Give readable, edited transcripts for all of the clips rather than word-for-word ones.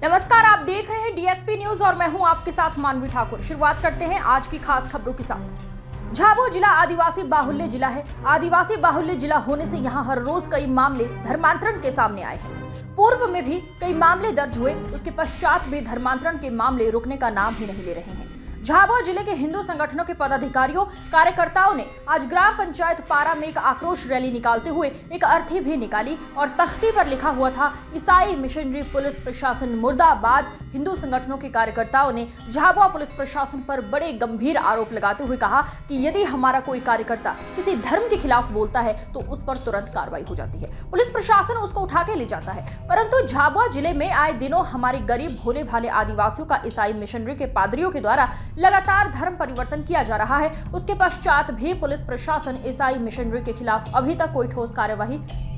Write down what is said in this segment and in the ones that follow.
नमस्कार, आप देख रहे हैं डीएसपी न्यूज और मैं हूं आपके साथ मानवी ठाकुर। शुरुआत करते हैं आज की खास खबरों के साथ। झाबुआ जिला आदिवासी बाहुल्य जिला है। आदिवासी बाहुल्य जिला होने से यहां हर रोज कई मामले धर्मांतरण के सामने आए हैं। पूर्व में भी कई मामले दर्ज हुए, उसके पश्चात भी धर्मांतरण के मामले रुकने का नाम ही नहीं ले रहे हैं। झाबुआ जिले के हिंदू संगठनों के पदाधिकारियों कार्यकर्ताओं ने आज ग्राम पंचायत पारा में एक आक्रोश रैली निकालते हुए एक अर्थी भी निकाली और तख्ती पर लिखा हुआ था, ईसाई मिशनरी पुलिस प्रशासन मुर्दाबाद। हिंदू संगठनों के कार्यकर्ताओं ने झाबुआ पुलिस प्रशासन पर बड़े गंभीर आरोप लगाते हुए कहा कि यदि हमारा कोई कार्यकर्ता किसी धर्म के खिलाफ बोलता है तो उस पर तुरंत कार्रवाई हो जाती है, पुलिस प्रशासन उसको उठा के ले जाता है। परंतु झाबुआ जिले में आए दिनों हमारे गरीब भोले भाले आदिवासियों का ईसाई मिशनरी के पादरियों के द्वारा लगातार धर्म परिवर्तन किया जा रहा है। उसके पश्चात भी पुलिस प्रशासन ईसाई मिशनरी के खिलाफ अभी तक कोई ठोस कार्यवाही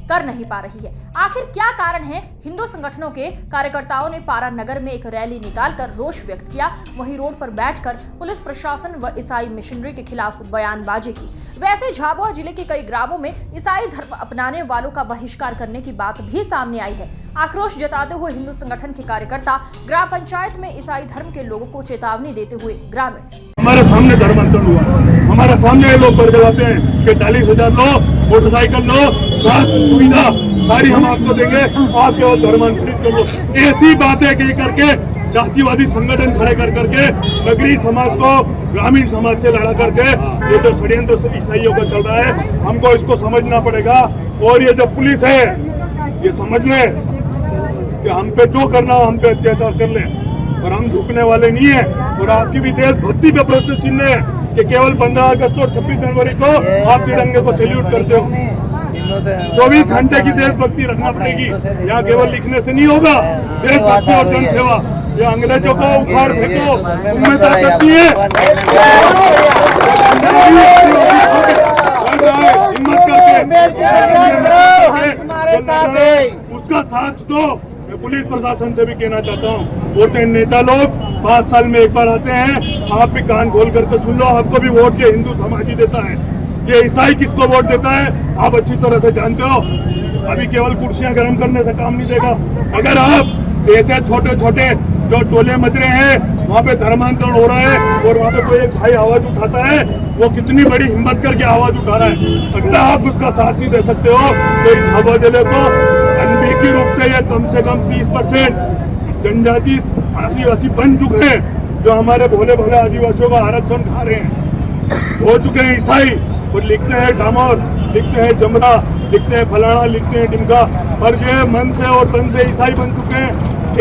कर नहीं पा रही है। आखिर क्या कारण है? हिंदू संगठनों के कार्यकर्ताओं ने पारा नगर में एक रैली निकालकर रोष व्यक्त किया, वहीं रोड पर बैठकर पुलिस प्रशासन व ईसाई मिशनरी के खिलाफ बयानबाजी की। वैसे झाबुआ जिले के कई ग्रामों में ईसाई धर्म अपनाने वालों का बहिष्कार करने की बात भी सामने आई है। आक्रोश जताते हुए हिंदू संगठन के कार्यकर्ता ग्राम पंचायत में ईसाई धर्म के लोगों को चेतावनी देते हुए ग्रामीण हमारे सामने धर्मांतरण हुआ, हमारे सामने ये लोग बरगलाते हैं कि 40,000 लो, मोटरसाइकिल लो, स्वास्थ्य सुविधा सारी हम आपको देंगे, आप केवल धर्मांतरित कर लो। ऐसी बातें कह करके जातिवादी संगठन खड़े कर करके नगरीय समाज को ग्रामीण समाज से लड़ा करके ये जो षड्यंत्र ईसाइयों का चल रहा है, हमको इसको समझना पड़ेगा। और ये जो पुलिस है ये समझ ले कि हम पे जो करना हो हम पे अत्याचार कर ले, और हम झुकने वाले नहीं है। और आपकी भी देशभक्ति पे प्रश्न चिन्ह है कि केवल 15 अगस्त और 26 जनवरी को आप तिरंगे को सैल्यूट करते हो। 24 घंटे की देशभक्ति रखना पड़ेगी, यहाँ केवल लिखने से नहीं होगा। देशभक्ति और जनसेवा, ये अंग्रेजों को उखाड़ फेंको, उनमें ताकत नहीं है। हिम्मत करके उसका साथ दो। मैं पुलिस प्रशासन से भी कहना चाहता हूँ, और जो नेता लोग 5 साल में एक बार आते हैं, आप भी कान खोल करके सुन लो, आपको भी वोट ये हिंदू समाज ही देता है। ये ईसाई किसको वोट देता है आप अच्छी तरह से जानते हो। अभी केवल कुर्सियां गर्म करने से काम नहीं देगा। अगर आप ऐसे छोटे छोटे जो टोले मच रहे हैं वहाँ पे धर्मांतरण हो रहा है और वहाँ पे कोई एक भाई आवाज उठाता है, वो कितनी बड़ी हिम्मत करके आवाज उठा रहा है, अगर आप उसका साथ नहीं दे सकते हो तो इस झाबुआ जिले को अनदेखी रूप से ये कम से कम 30% जनजाति आदिवासी बन चुके हैं, जो हमारे भोले भोले आदिवासियों का आरक्षण खा रहे हैं, हो चुके हैं ईसाई। और लिखते हैं डामोर, लिखते हैं जमरा, लिखते हैं फलाना, लिखते हैं डिमका, और ये मन से और तन से ईसाई बन चुके हैं।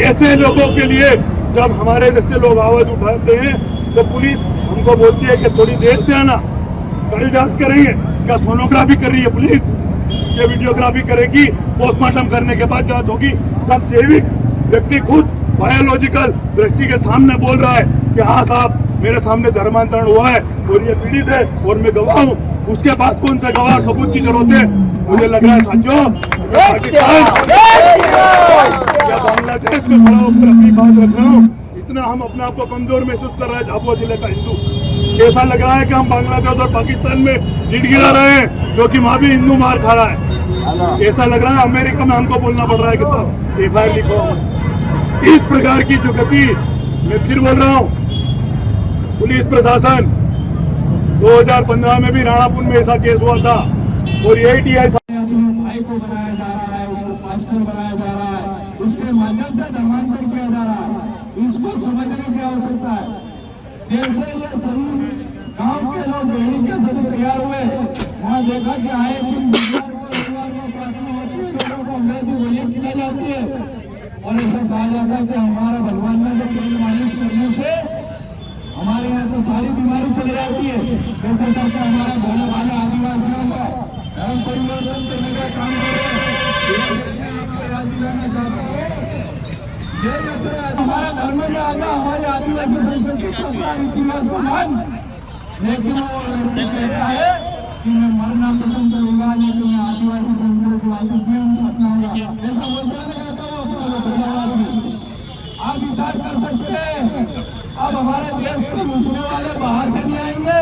ऐसे लोगों के लिए जब हमारे जैसे लोग आवाज उठाते हैं तो पुलिस हमको बोलती है कि थोड़ी देर से आना, कल जांच करेंगे। क्या सोनोग्राफी कर रही है पुलिस? ये वीडियोग्राफी करेगी, पोस्टमार्टम करने के बाद जांच होगी। जब जैविक व्यक्ति खुद बायोलॉजिकल दृष्टि के सामने बोल रहा है कि हाँ साहब मेरे सामने धर्मांतरण हुआ है और ये पीड़ित है और मैं गवाह हूँ, उसके बाद कौन सा गवाह सबूत की जरूरत है? मुझे लग रहा है साथियों, पाकिस्तान या बांग्लादेश में खड़ा होकर अपनी बात रख रहा हूँ, इतना हम अपने आप को कमजोर महसूस कर रहे हैं। झाबुआ जिले का हिंदू ऐसा लग रहा है कि हम बांग्लादेश और पाकिस्तान में गिड़गिड़ा रहे हैं, क्योंकि वहाँ भी हिंदू मार खा रहा है। ऐसा लग रहा है अमेरिका में हमको बोलना पड़ रहा है कि साहब FIR लिखो। इस प्रकार की जो गति, मैं फिर बोल रहा हूँ, पुलिस प्रशासन 2015 में भी राणापुर में ऐसा केस हुआ था और यही DI भाई को बनाया जा रहा है, उसको पास्टर बनाया जा रहा है, उसके माध्यम से धर्मांतरण किया जा रहा है। इसको समझने की आवश्यकता है। जैसे ये सभी गांव के लोग बेड़ी के सभी तैयार हुए, वहाँ देखा कि आए दिन बुधवार को प्रार्थना होती है, लोगों को अंग्रेजी गोलियां खिलाई जाती है और ऐसा कहा जाता है कि हमारा भगवान में तो तेल मालिश करने से हमारे यहाँ तो सारी बीमारी चली जाती है। जैसे करके हमारे भोले भाले आदिवासियों को धर्म परिवर्तन करने का काम करें। आपको याद दिलाना चाहता हूँ, हमारे धर्म में आ गया, हमारे आदिवासी संस्कृति रीति रिवाज को मान, लेकिन वो कहता है कि मैं मरना पसंद करूंगा, लेकिन मैं आदिवासी संस्कृति वापस नहीं अपनाऊंगा। ऐसा बोलता है कहता हूँ अपना बदलाव में आप विचार कर सकते हैं। अब हमारे देश को लूटने वाले बाहर से नहीं आएंगे,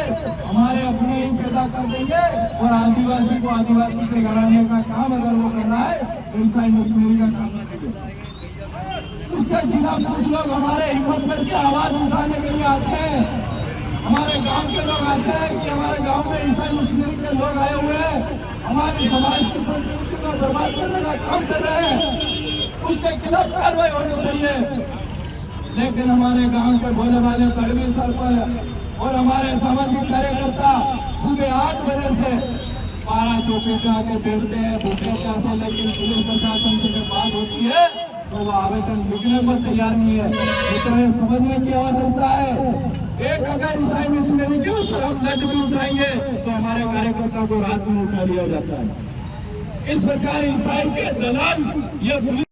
हमारे अपने ही पैदा कर देंगे और आदिवासी को आदिवासी से घराने का काम अगर वो कर रहा है तो ईसाई मुस्लिम का काम करेंगे। उसके खिलाफ कुछ लोग हमारे हिम्मत करके आवाज उठाने के लिए आते हैं। हमारे गांव के लोग आते हैं कि हमारे गांव में ईसाई मुस्लिम के लोग आए हुए हैं, हमारे समाज की संस्कृति को बर्बाद करने का काम कर रहे हैं, उसके खिलाफ कार्रवाई होनी चाहिए। लेकिन हमारे गांव के भोले भाले तड़वी सरपंच और हमारे सामाजिक कार्यकर्ता सुबह 8 बजे से 12 चौकी पे आके बैठते हैं भूखे प्यासे, लेकिन पुलिस प्रशासन से जब बात होती है तो वो आवेदन लिखने को तैयार नहीं है। तो समझने की आवश्यकता है। एक अगर ईसाई मिशनरी के ऊपर हम लठ भी उठाएंगे तो हमारे कार्यकर्ता को रात में उठा लिया जाता है। इस प्रकार ईसाई के दलाल ये